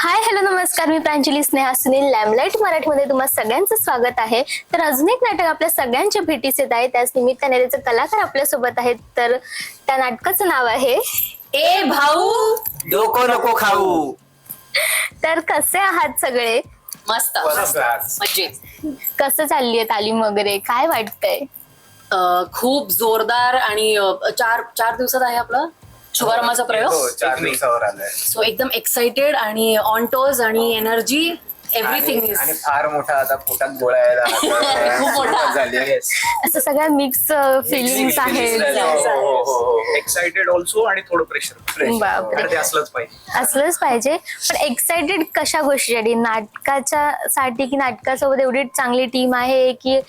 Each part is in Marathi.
हाय हॅलो नमस्कार, मी प्रांजली स्नेहा सुनील लॅमलाईट मराठीमध्ये तुम्हा सगळ्यांचं स्वागत आहे. तर अजून एक नाटक आपल्या सगळ्यांच्या भेटीस येत आहे. त्याच निमित्ताने त्याचे कलाकार आपल्या सोबत आहेत. तर त्या नाटकाचं नाव आहे ए भाऊ डोको नको खाऊ. तर कसे आहात सगळे? मस्त मजेत. कसं चालली आहे तालीम वगैरे, काय वाटतंय? खूप जोरदार आणि चार दिवसात आहे आपला शुभारंभाचा प्रयोग. 4 दिवसावर आलाय. सो एकदम एक्साइटेड आणि ऑन टोज आणि एनर्जी एव्हरीथिंग इज आणि फार मोठा आता पोटात गोळा यायला लागला. खूप मोठा. झाली आहे. असं सगळ्या मिक्स फिलिंग्स आहेत. एक्साइटेड ऑल्सो आणि थोडं प्रेशर. बापरे. ते असलंच पाहिजे. असलंच पाहिजे. पण एक्साइटेड कशा गोष्टीसाठी? नाटकाच्या साठी की नाटकासोबत एवढी चांगली टीम आहे की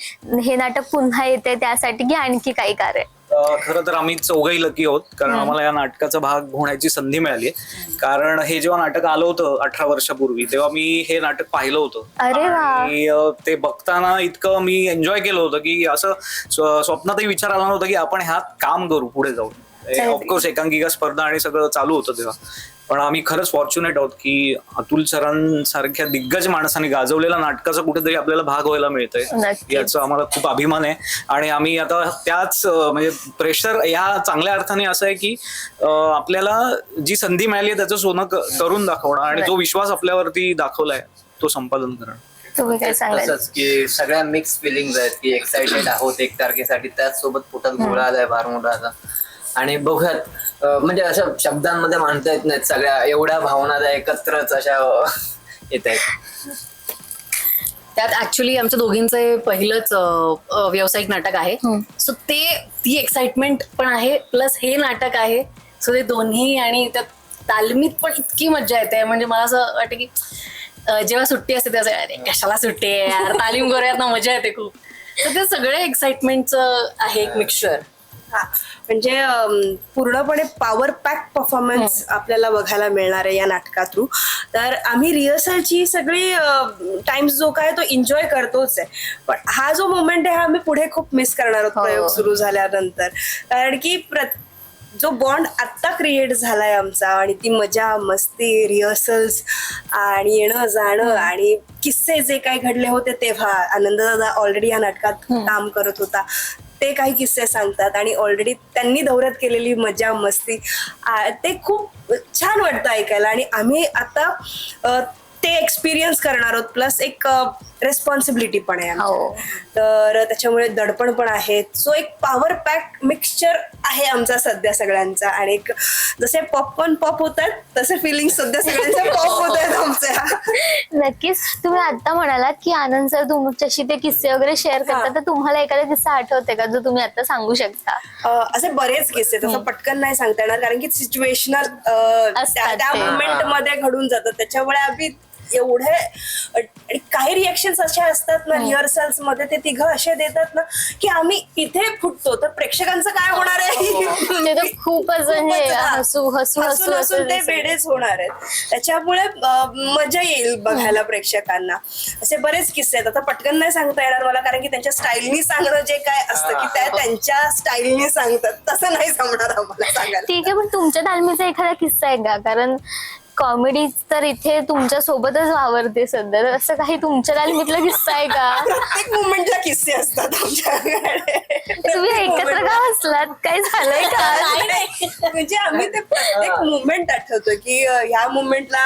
हे नाटक पुन्हा येते त्यासाठी की आणखी काही कारण? खरं तर आम्ही चौघही लकी आहोत, कारण आम्हाला या नाटकाचा भाग होण्याची संधी मिळाली. कारण हे जेव्हा नाटक आलं होतं 18 वर्षापूर्वी, तेव्हा मी हे नाटक पाहिलं होतं. अरे वा. आणि ते बघताना इतकं मी एन्जॉय केलं होतं की असं स्वप्नातही विचार आला नव्हता की आपण ह्यात काम करू पुढे जाऊन. ऑफकोर्स एकांकिका स्पर्धा आणि सगळं चालू होतं तेव्हा, पण आम्ही खरंच फॉर्च्युनेट आहोत की अतुल सरांसारख्या दिग्गज माणसांनी गाजवलेल्या नाटकाचा कुठेतरी आपल्याला भाग व्हायला मिळतंय. नक्कीच. याचा आम्हाला खूप अभिमान आहे. आणि आम्ही आता त्याच म्हणजे प्रेशर या चांगल्या अर्थाने असं आहे की आपल्याला जी संधी मिळाली आहे त्याचं सोनं करून दाखवणं आणि जो विश्वास आपल्यावरती दाखवलाय तो संपादन करणं. तुम्ही काय सांगाल? तसंच की सगळ्या मिक्स फिलिंग्स आहेत की एक्साइटेड आहोत 1 तारखेसाठी, त्याच सोबत पोटात गोळा आलाय फार मोठा असा. आणि बघूयात म्हणजे अशा शब्दांमध्ये मांडता येत नाहीत, सगळ्या एवढ्या भावना त्या एकत्रच अशा येत आहेत. त्यात ऍक्च्युली आमच्या दोघींचं पहिलंच व्यावसायिक नाटक आहे. सो ती एक्साइटमेंट पण आहे, प्लस हे नाटक आहे. सो ते दोन्ही आणि त्यात तालमीत पण इतकी मजा येते. म्हणजे मला असं वाटतं की जेव्हा सुट्टी असते तेव्हा अरे कशाला सुट्टी आहे यार, तालीम करूयात ना, मजा येते खूप. तर ते सगळे एक्साइटमेंटचं आहे एक मिक्सचर. म्हणजे पूर्णपणे पॉवर पॅक परफॉर्मन्स आपल्याला बघायला मिळणार आहे या नाटका थ्रू. तर आम्ही रिहर्सलची सगळी टाइम्स जो काय तो एन्जॉय करतोच आहे, पण हा जो मोमेंट आहे हा आम्ही पुढे खूप मिस करणार आहोत प्रयोग सुरू झाल्यानंतर. कारण की जो बॉन्ड आत्ता क्रिएट झालाय आमचा आणि ती मजा मस्ती रिहर्सल्स आणि येणं जाणं आणि किस्से जे काही घडले होते तेव्हा, आनंददादा ऑलरेडी या नाटकात काम करत होता, ते काही किस्से सांगतात आणि ऑलरेडी त्यांनी दौऱ्यात केलेली मजा मस्ती ते खूप छान वाटतं ऐकायला. आणि आम्ही आता ते एक्सपिरियन्स करणार आहोत, प्लस एक रेस्पॉन्सिबिलिटी पण आहे तर त्याच्यामुळे दडपण पण आहे. सो एक पॉवर पॅक मिक्सचर आहे आमचा सध्या सगळ्यांचा. आणि एक जसे पॉपकॉर्न पॉप होतात तसे फिलिंग सध्या सगळ्यांच्या पॉप होत आहेत आमच्या. नक्कीच. तुम्ही आता म्हणालात की आनंद सर तुमच्याशी ते किस्से वगैरे शेअर करतात, तर तुम्हाला एखादा किस्सा आठवते का जो तुम्ही आता सांगू शकता? असे बरेच किस्से तसं पटकन नाही सांगता येणार, कारण की सिच्युएशनल त्या मोमेंट मध्ये घडून जातात. त्याच्यामुळे आम्ही एवढे आणि काही रिएक्शन्स अशा असतात ना रिहर्सल्स मध्ये, ते तिघं असे देतात ना की आम्ही इथे फुटतो, तर प्रेक्षकांचं काय होणार आहे? खूपच हसू हसू हसून हसून ते वेडेच होणार आहेत. त्याच्यामुळे मजा येईल बघायला प्रेक्षकांना. असे बरेच किस्से आहेत, आता पटकन नाही सांगता येणार मला, कारण की त्यांच्या स्टाईलनी सांगणं जे काय असतं की त्या त्यांच्या स्टाईलनी सांगतात, तसं नाही जमणार आम्हाला सांगायला. ठीक आहे, पण तुमच्या तालमीचा एखादा किस्सा आहे का? कारण कॉमेडी तर इथे तुमच्या सोबतच वावरते सध्या, तर असं काही तुमच्या तालमीतला किस्सा आहे का? प्रत्येक मुवमेंटला किस्से असतात आमच्याकडे. तुम्ही एकत्र का हसलात? काय झालंय का? म्हणजे आम्ही ते प्रत्येक मुवमेंट आठवतो की ह्या मुवमेंटला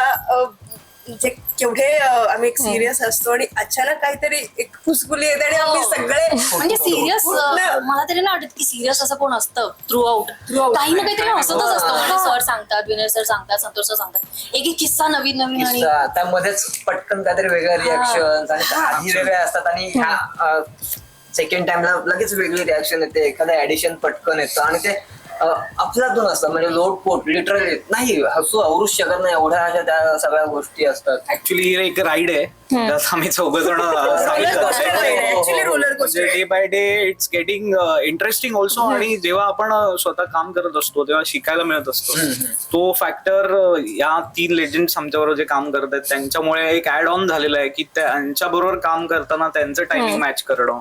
म्हणजे केवढे आम्ही एक सिरियस असतो आणि अचानक काहीतरी एक खुसखुली येते आणि आम्ही सगळे म्हणजे सिरियस, मला तरी ना वाटत की सिरियस असं कोण असतं थ्रू आउट. काही ना काहीतरी हसतच असतं. म्हणजे सर सांगतात, विनय सर सांगतात, संतोष सर सांगतात, एक किस्सा नवीन नवीन आणि त्यामध्येच पटकन काहीतरी वेगळ्या रिॲक्शन आणि आधी वेगळ्या असतात आणि ह्या सेकंड टाइमला लगेच वेगळी रिॲक्शन येते, एखादं ऍडिशन पटकन येतं आणि ते अफलातून असतात. म्हणजे लोटपोट लिटरली नाही हसू आवरूच शकत नाही, एवढ्या अशा त्या सगळ्या गोष्टी असतात. ऍक्च्युली एक राईड आहे, त्यात आम्ही 4 जण day by day it's getting interesting also. आणि जेव्हा आपण स्वतः काम करत असतो तेव्हा शिकायला मिळत असतो. तो फॅक्टर या 3 लेजेंड्स आमच्याबरोबर जे काम करत आहेत त्यांच्यामुळे एक ऍड ऑन झालेला आहे की त्यांच्या बरोबर काम करताना त्यांचं टायमिंग मॅच करणं,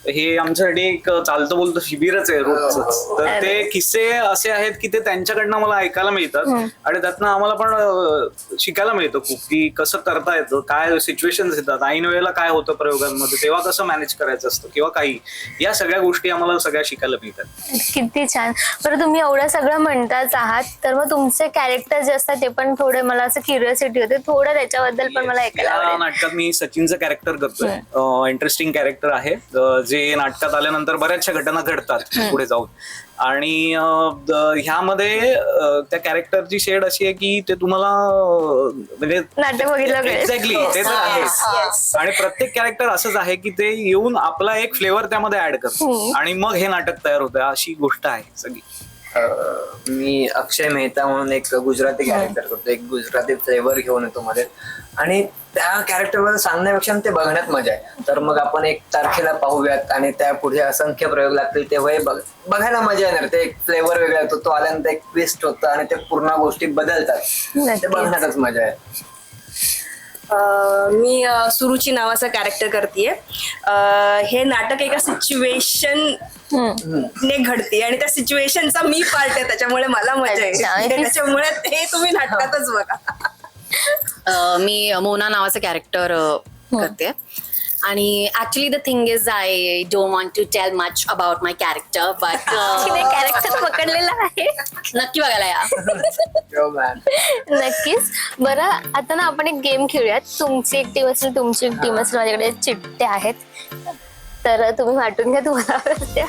हे आमच्यासाठी एक चालतं बोलतं शिबिरच आहे रोजच. तर ते किस्से असे आहेत की ते त्यांच्याकडनं मला ऐकायला मिळतात आणि त्यातनं आम्हाला पण शिकायला मिळतं खूप की कसं करता येतं, काय सिच्युएशन्स येतात, ऐन वेळेला काय होतं प्रयोगांमध्ये, तेव्हा कसं मॅनेज करायचं असतं किंवा काही, या सगळ्या गोष्टी आम्हाला सगळ्या शिकायला मिळतात. किती छान. बरं, तुम्ही एवढं सगळं म्हणताच आहात, तर मग तुमचे कॅरेक्टर जे असतात ते पण थोडे, मला असं क्युरिओसिटी होते थोडं त्याच्याबद्दल पण मला ऐकायला या आवडेल. नाटकात मी सचिनचं कॅरेक्टर करतोय. इंटरेस्टिंग कॅरेक्टर आहे जे नाटकात आल्यानंतर बऱ्याचशा घटना घडतात पुढे जाऊन. आणि ह्यामध्ये त्या कॅरेक्टरची शेड अशी आहे की ते तुम्हाला म्हणजे नाटक बघितलं कळेल. एक्झॅक्टली ते तर आहेच. आणि प्रत्येक कॅरेक्टर असंच आहे की ते येऊन आपला एक फ्लेवर त्यामध्ये ऍड करतो आणि मग हे नाटक तयार होतं, अशी गोष्ट आहे सगळी. मी अक्षय मेहता म्हणून एक गुजराती कॅरेक्टर करतो, एक गुजराती फ्लेवर घेऊन येतो मध्ये, आणि त्या कॅरेक्टरवर सांगण्यापेक्षा ते बघण्यात मजा आहे. तर मग आपण 1 तारखेला पाहूयात आणि त्या पुढे असंख्य प्रयोग लागतील तेव्हा बघायला मजा येणार. ते एक फ्लेवर वेगळा येतो, तो आल्यानंतर एक ट्विस्ट होतं आणि ते पूर्ण गोष्टी बदलतात, ते बघण्यातच मजा आहे. मी सुरुची नावाचं कॅरेक्टर करतेय. हे नाटक एका सिच्युएशन ने घडते आणि त्या सिच्युएशनचा मी पार्ट आहे, त्याच्यामुळे मला मजा येते. त्याच्यामुळे ते तुम्ही नाटकातच बघा. मी मोना नावाचं कॅरेक्टर करते आणि actually the thing is I don't want to tell much about my character, but character पकडलेला आहे. नक्की बघायला या. नक्कीच. बरं, आता ना आपण एक गेम खेळूयात. तुमची एक टीम असेल, तुमची एक टीम असेल, माझ्याकडे चिठ्ठ्या आहेत, तर तुम्ही वाटून घ्या तुम्हाला आवडत्या.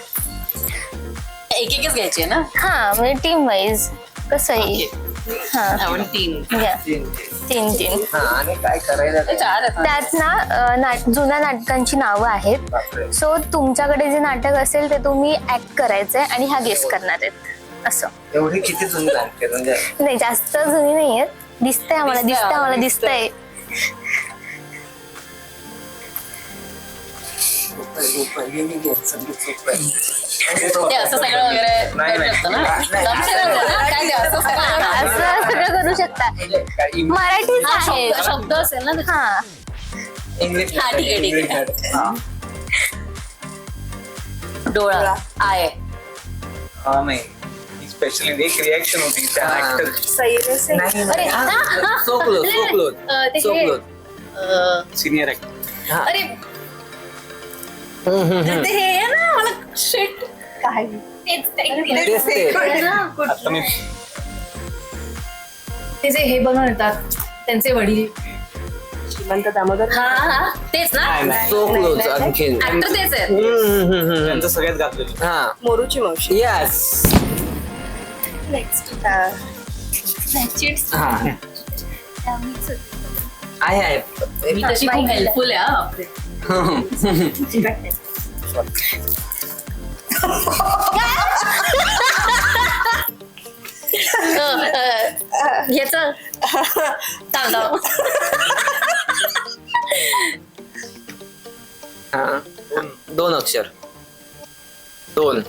एक एकच घ्यायची आहे ना? हा, म्हणजे टीम वाईज कसंही. हा, आपण टीम घ्या. 3 हा, आणि काय करायला काय? त्यात ना जुन्या नाटकांची नावं आहेत. बापरे. सो तुमच्याकडे जे नाटक असेल ते तुम्ही ऍक्ट करायचंय आणि हा गेस करणार आहेत असं. एवढी किती जुनी लागते म्हणजे? नाही, जास्त जुनी नाहीये. दिसतंय आम्हाला, दिसतंय. ते असं सगळं वगैरे नाही, करू नाही. शकतो ना? जमतं ना? काय ते असं सगळं? असं सगळं करू शकता. मराठीच हा, आहे. शब्द असेल ना? हा, इंग्लिश हा, ठीक आहे, ठीक आहे. हा. डोळा आहे. हा, नाही, स्पेशली एक रिॲक्शन होती त्या हा. ऍक्टरची. सैरस आहे. नाही, अरे, नाही. हा, हा. So close, so close. ते So हे, close. Senior actor. हा. अरे ते हे आहे ना, मला शिट काय तेच ते. आता मी ते जे हे बनवून येतात त्यांचे वडील. श्रीमंत दामोदर. हा हा, तेच ना? So close आणखीन. ऍक्टर तेच आहेत. त्यांचं सगळ्यात घातलेलं. हा, मोरूची मावशी. यस. हा, आहे. मी तशी खूप हेल्पफुल आहे हा, बापरे. ह्याच तांदळ. हा, 2 अक्षर. 2.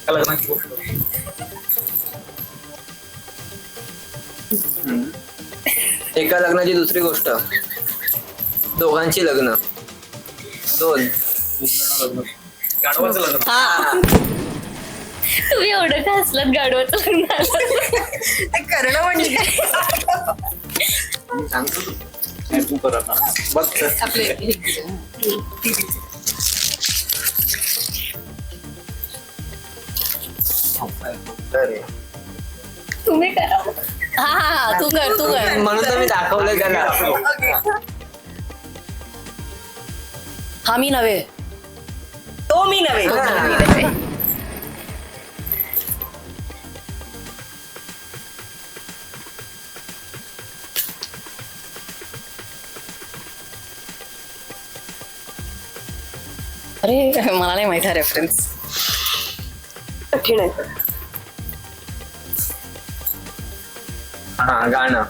लग्नाची गोष्ट. एका लग्नाची दुसरी गोष्ट. दोघांची लग्न. 2. गाढवाचं लग्न. हा, तुम्ही एवढं का हसलात गाडवाचं लग्न आलं? ते करणं म्हणजे सांगतो तू. नाही, तू कर आता. बघ तर. आपले अरे. तुम्ही करा. हा हा, तू कर. म्हणून तर मी दाखवलंय त्याला. हा, मी नव्हे. तो मी नव्हे. हा. अरे, मला नाही माहिती रेफरन्स. कठीण आहे. हा, गाणं.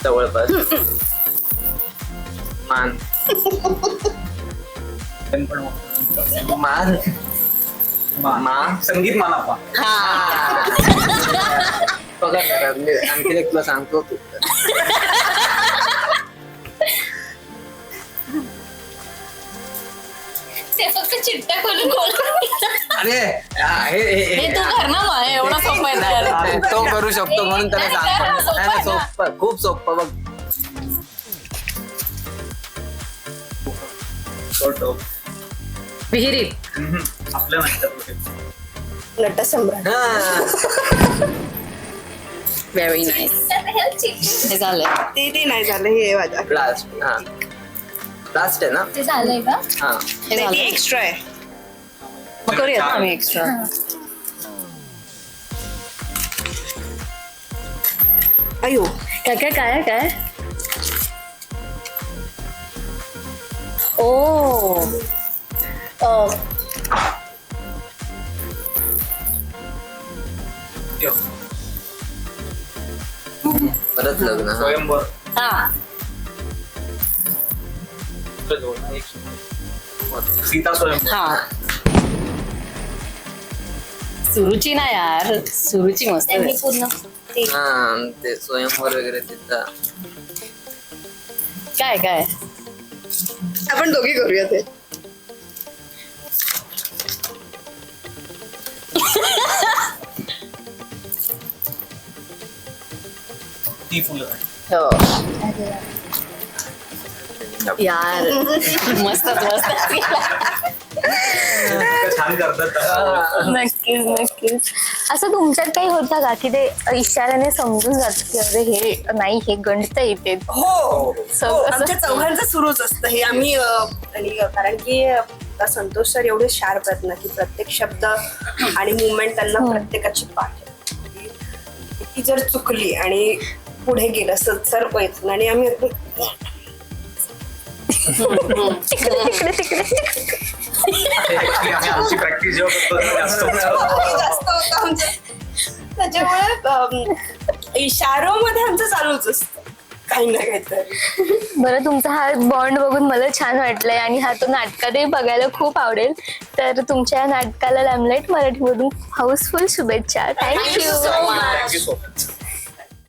जवळपास. मान पण पण मान मा संगीत मानापा. बघा जरा, मी आणखीन एक तुला सांगतो तू ते फक्त चिट्ट्या करून अरे हे तू कर ना मग, एवढं सोपं आहे तर. नाही, तो करू शकतो म्हणून त्याला नाही, सांगतो. सोपं नाही, आहे ना. सोपं, खूप सोपं बघ. विहिरीत. आपल्या नाटकात नटसम्राट. हा. Very nice. हे झालंय. ते नाही झालं, हे माझ्या लास्ट हा लास्ट आहे ना ते झालंय का? हा हे झालं. एक्स्ट्रा आहे. मग करूया ना आम्ही एक्स्ट्रा. अयो, काय काय काय काय ओ परत लग्न हा. स्वयंवर. हा सीता स्वयंवर. हा सुरुची ना यार, सुरुची मस्त त्यांनी आहे. पूर्ण ते हा ते स्वयंवर वगैरे तिथं काय काय आपण दोघी करूया ते. ती फुलं. हो अरे वा. यार मस्त मस्त. इतकं छान करतात. नक्कीच नक्कीच. असं तुमच्यात काही होतं का की ते इशाऱ्याने समजून जात की अरे हे नाही, हे गणित येते? हो सगळं असं- आमच्या चौघांचं सुरूच असतं हे. आम्ही आणि कारण की आता संतोष सर एवढे शार्प आहेत ना की प्रत्येक शब्द आणि मुवमेंट त्यांना प्रत्येकाची पाठ आहे. ती जर चुकली आणि पुढे गेलं सर पैत आणि आम्ही तिकडे तिकडे तिकडे Actually आम्ही आमची प्रॅक्टिस जेव्हा करतो तेव्हा जास्त होतं. जास्त होतं आमचं. त्याच्यामुळे इशारोमध्ये आमचं चालूच असतं काही ना काहीतरी. बरं, तुमचा हा बॉन्ड बघून मला छान वाटलंय आणि हा तो नाटकातही बघायला खूप आवडेल. तर तुमच्या या नाटकाला लॅमलाईट मराठीमधून हाऊसफुल शुभेच्छा. Thank you. so much. Thank you so much.